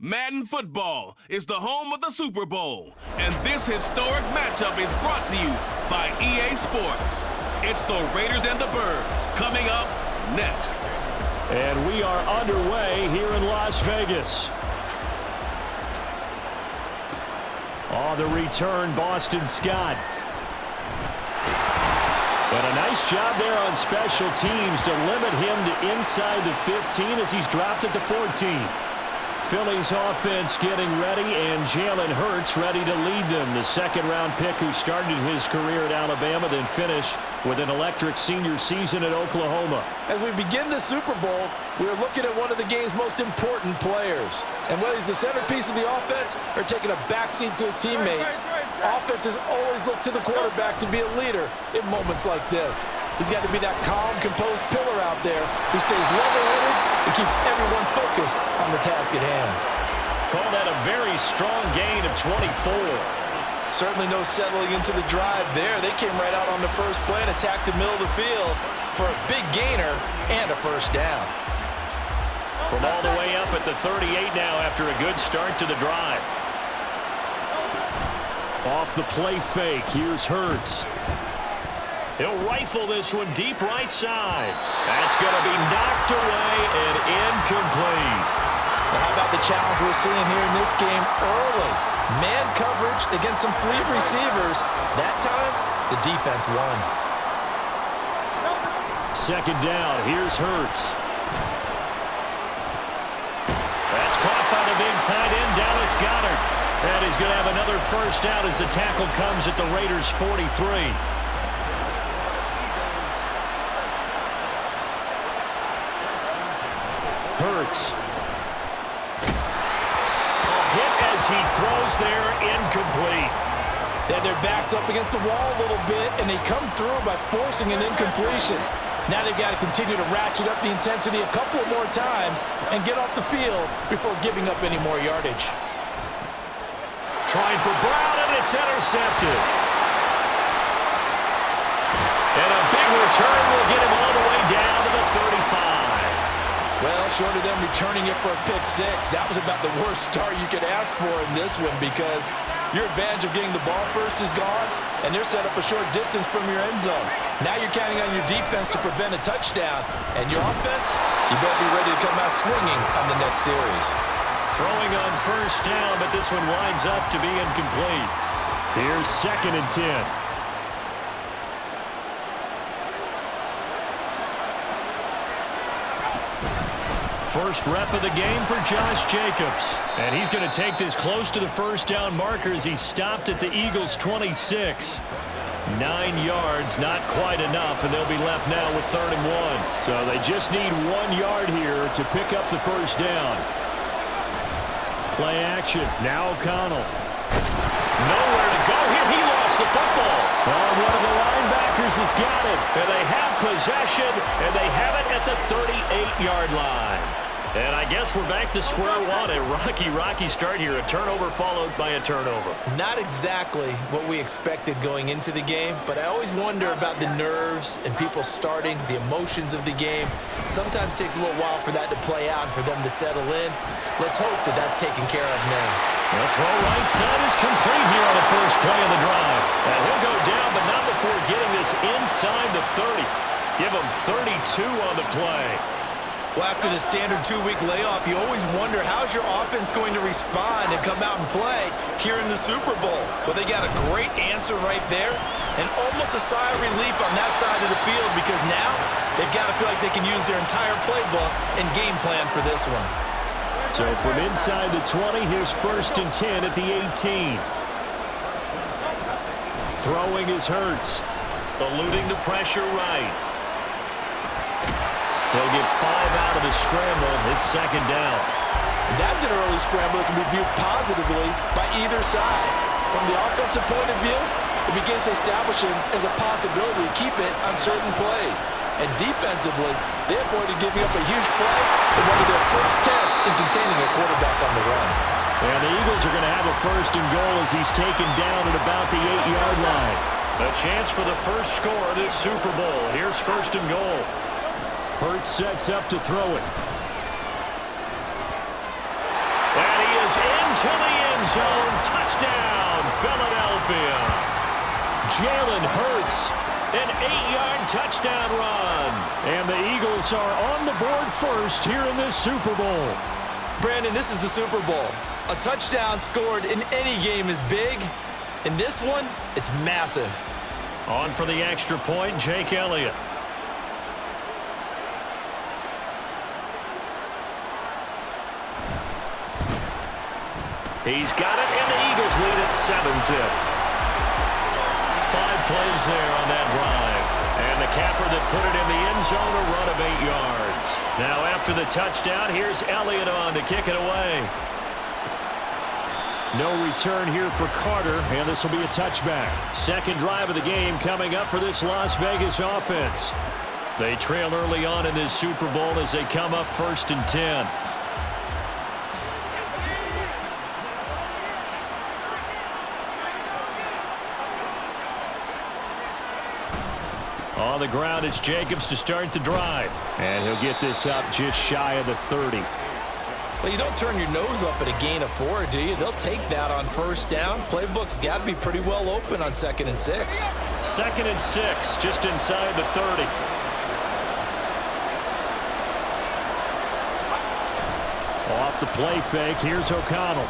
Madden Football is the home of the Super Bowl, and this historic matchup is brought to you by EA Sports. It's the Raiders and the Birds coming up next. And we are underway here in Las Vegas. On the return, Boston Scott. And a nice job there on special teams to limit him to inside the 15 as he's dropped at the 14. Philly's offense getting ready, and Jalen Hurts ready to lead them. The second-round pick who started his career at Alabama, then finished with an electric senior season at Oklahoma. As we begin the Super Bowl, we are looking at one of the game's most important players. And whether he's the centerpiece of the offense or taking a backseat to his teammates, offenses always look to the quarterback to be a leader in moments like this. He's got to be that calm, composed pillar out there who stays level-headed and keeps everyone focused on the task at hand. Call that a very strong gain of 24. Certainly no settling into the drive there. They came right out on the first play and attacked the middle of the field for a big gainer and a first down. From all the way up at the 38 now after a good start to the drive. Off the play fake, here's Hurts. He'll rifle this one deep right side. That's going to be knocked away and incomplete. Well, how about the challenge we're seeing here in this game early? Man coverage against some fleet receivers. That time, the defense won. Second down, here's Hurts. That's caught by the big tight end, Dallas Goedert. And he's going to have another first down as the tackle comes at the Raiders' 43. Hurts. A hit as he throws there, incomplete. They had their backs up against the wall a little bit, and they come through by forcing an incompletion. Now they've got to continue to ratchet up the intensity a couple more times and get off the field before giving up any more yardage. Trying for Brown, and it's intercepted. And a big return will get him all the way down to the 35. Well, short of them returning it for a pick six, that was about the worst start you could ask for in this one because your advantage of getting the ball first is gone, and they're set up a short distance from your end zone. Now you're counting on your defense to prevent a touchdown, and your offense, you better be ready to come out swinging on the next series. Throwing on first down, but this one winds up to be incomplete. Here's 2nd and 10. First rep of the game for Josh Jacobs. And he's going to take this close to the first down marker as he stopped at the Eagles' 26. 9 yards, not quite enough, and they'll be left now with 3rd and 1. So they just need 1 yard here to pick up the first down. Play action. Now O'Connell. Nowhere to go here. He lost the football. Oh, one of the linebackers has got it. And they have possession, and they have it at the 38-yard line. And I guess we're back to square one. A rocky start here. A turnover followed by a turnover. Not exactly what we expected going into the game, but I always wonder about the nerves and people starting, the emotions of the game. Sometimes it takes a little while for that to play out and for them to settle in. Let's hope that that's taken care of now. The throw right side is complete here on the first play of the drive. And he'll go down, but not before getting this inside the 30. Give him 32 on the play. Well, after the standard 2-week layoff, you always wonder how's your offense going to respond and come out and play here in the Super Bowl. Well, they got a great answer right there and almost a sigh of relief on that side of the field because now they've got to feel like they can use their entire playbook and game plan for this one. So from inside the 20, here's 1st and 10 at the 18. Throwing is Hurts. Eluding the pressure right. They'll get 5 out of the scramble. It's 2nd down. And that's an early scramble that can be viewed positively by either side. From the offensive point of view, it begins to establish him as a possibility to keep it on certain plays. And defensively, they avoided giving up a huge play in one of their first tests in containing a quarterback on the run. And the Eagles are going to have a 1st and goal as he's taken down at about the 8-yard line. A chance for the first score of this Super Bowl. Here's 1st and goal. Hurts sets up to throw it. And he into the end zone. Touchdown, Philadelphia. Jalen Hurts, an 8-yard touchdown run. And the Eagles are on the board first here in this Super Bowl. Brandon, this is the Super Bowl. A touchdown scored in any game is big. In this one, it's massive. On for the extra point, Jake Elliott. He's got it, and the Eagles lead at 7-zip. 5 plays there on that drive. And the capper that put it in the end zone, a run of 8 yards. Now after the touchdown, here's Elliott on to kick it away. No return here for Carter, and this will be a touchback. Second drive of the game coming up for this Las Vegas offense. They trail early on in this Super Bowl as they come up 1st and 10. On the ground, it's Jacobs to start the drive. And he'll get this up just shy of the 30. Well, you don't turn your nose up at a gain of 4, do you? They'll take that on 1st down. Playbook's got to be pretty well open on 2nd and 6. 2nd and 6, just inside the 30. Off the play fake, here's O'Connell.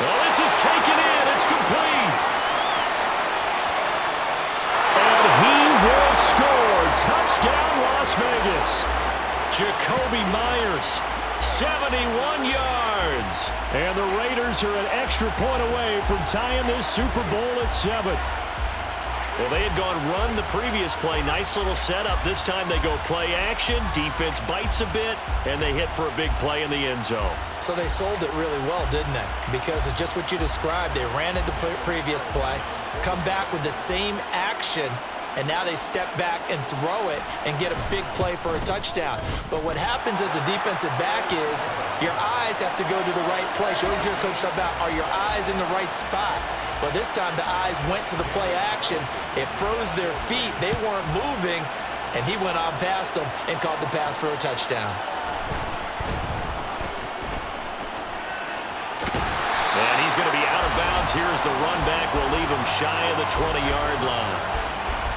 Well, this is taken in. It's complete. And he will score. Touchdown, Las Vegas. Jacoby Myers, 71 yards. And the Raiders are an extra point away from tying this Super Bowl at 7. Well, they had gone run the previous play. Nice little setup. This time they go play action. Defense bites a bit, and they hit for a big play in the end zone. So they sold it really well, didn't they? Because of just what you described. They ran it the previous play, come back with the same action, and now they step back and throw it and get a big play for a touchdown. But what happens as a defensive back is your eyes have to go to the right place. You always hear Coach talk about, are your eyes in the right spot? Well, this time the eyes went to the play action. It froze their feet. They weren't moving, and he went on past them and caught the pass for a touchdown. And he's going to be out of bounds. Here's the run back. Will leave him shy of the 20-yard line.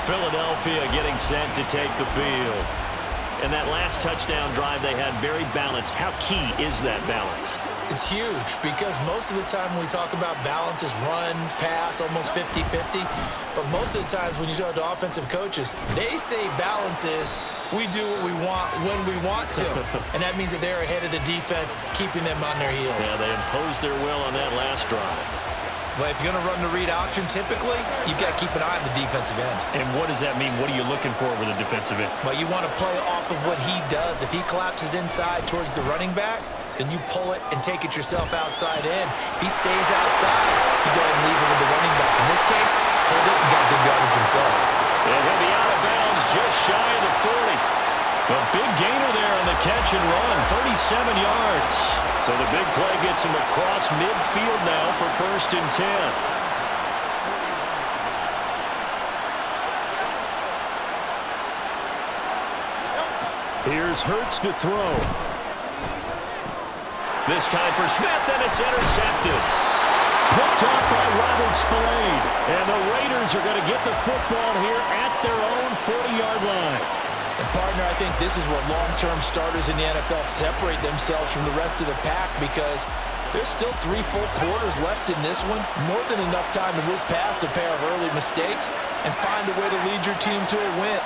Philadelphia getting set to take the field. And that last touchdown drive they had very balanced. How key is that balance? It's huge because most of the time when we talk about balance is run, pass, almost 50-50. But most of the times when you talk to offensive coaches, they say balance is we do what we want when we want to. And that means that they're ahead of the defense, keeping them on their heels. Yeah, they imposed their will on that last drive. But if you're going to run the read option, typically, you've got to keep an eye on the defensive end. And what does that mean? What are you looking for with a defensive end? Well, you want to play off of what he does. If he collapses inside towards the running back, then you pull it and take it yourself outside in. If he stays outside, you go ahead and leave it with the running back. In this case, pulled it and got good yardage himself. And he'll be out of bounds just shy of the 40. A big gainer there on the catch and run, 37 yards. So the big play gets him across midfield now for 1st and 10. Here's Hurts to throw. This time for Smith, and it's intercepted. Picked off by Robert Spillane. And the Raiders are going to get the football here at their own 40-yard line. And partner, I think this is where long-term starters in the NFL separate themselves from the rest of the pack because there's still 3 full quarters left in this one. More than enough time to move past a pair of early mistakes and find a way to lead your team to a win.